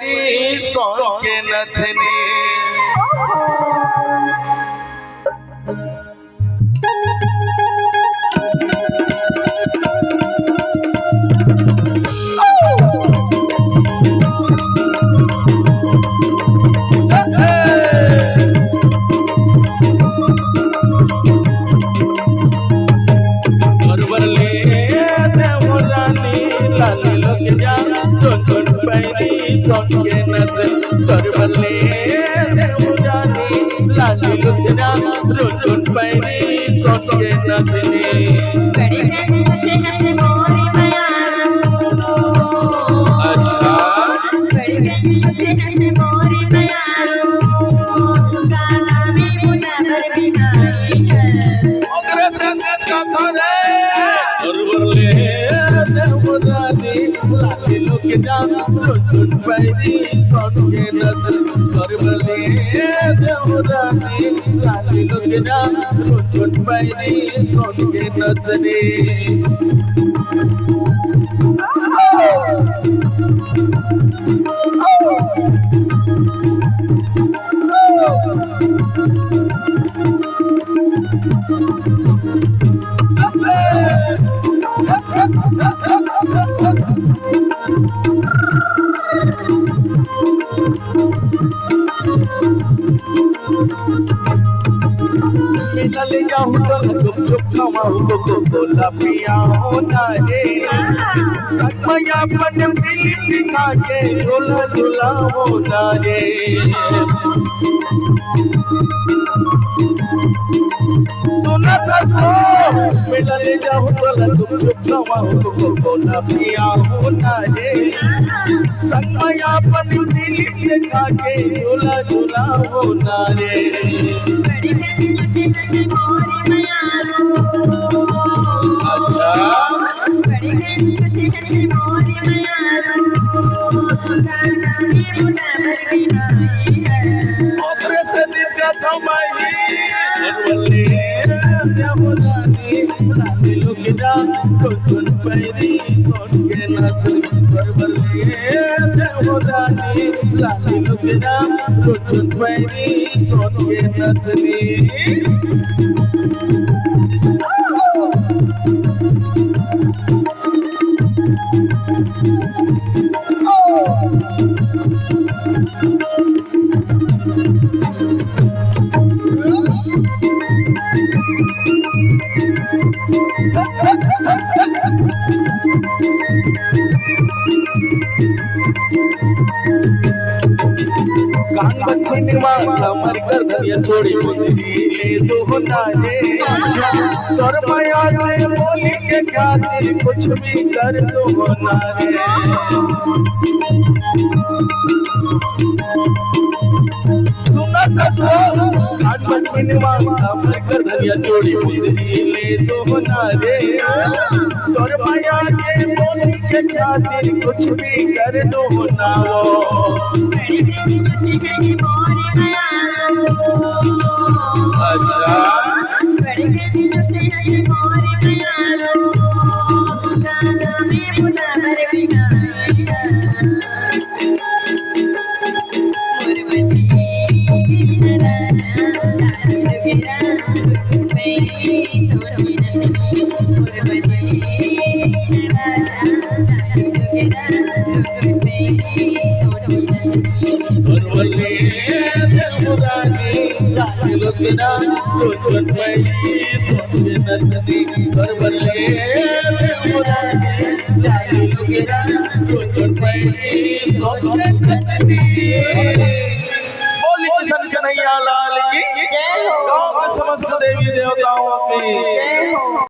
पैनी सोन के नथनी। सोन के नथनी करवले देवरानी लाली लुधिया रुन पैनी सोन के नथनी। बड़ी नैनी से हंसे मोरी मयारो। अच्छा बड़ी नैनी से हंसे मोरी मयारो। गाना में मुनावर बिनाई है। ओकरे संगत का करे करवले देवरानी लाली लुधिया रुन पैनी सोन के नथनी करवले देवरानी लाली लुधिया रुन पैनी सोन के नथनी। मिलल जाऊं तो चुप खाऊं तो बोला पिया होना है। सखया पन मिली दिखा के झूला झूला होना है। सुना था सो मिलल जाऊं तो चुप खाऊं तो बोला पिया होना है। सखया पन मिली दिखा के झूला झूला होना है। बड़ी नैनी से हंसे मोरी मयारो। अच्छा बड़ी नैनी से हंसे मोरी मयारो। गाना में मुनावर बिनाई है। ओकरे से दिक्कत हमारी करवले देवरानी लाली लुधिया रुन पैनी सोन के नथनी करवले देवरानी लाली लुधिया रुन पैनी सोन के नथनी। कमर कर दिया थोड़ी बुद्धि तो ना रे। तोर माया से बोली के खातिर कुछ भी कर तो ना रे। सुना कसो आज बचपनवा कमर कर दिया थोड़ी बुद्धि तो ना रे। तोर माया से बोली के खातिर कुछ भी कर तो ना वो। बड़ी नैनी से हंसे मोरी मयारो। अच्छा बड़ी नैनी से हंसे मोरी मयारो। गाना में मुनावर बिनाई है। मुरवनी लाली लुधिया रुन पैनी सोन के नथनी। मुरवनी लाली लुधिया रुन पैनी सोन के नथनी। करवले देवरानी लाली लुधिया रुन पैनी सोन के नथनी करवले देवरानी लाली लुधिया रुन पैनी सोन के नथनी। बोली किशन कन्हैया लाल की जय हो। गाँव में समस्त देवी देवताओं की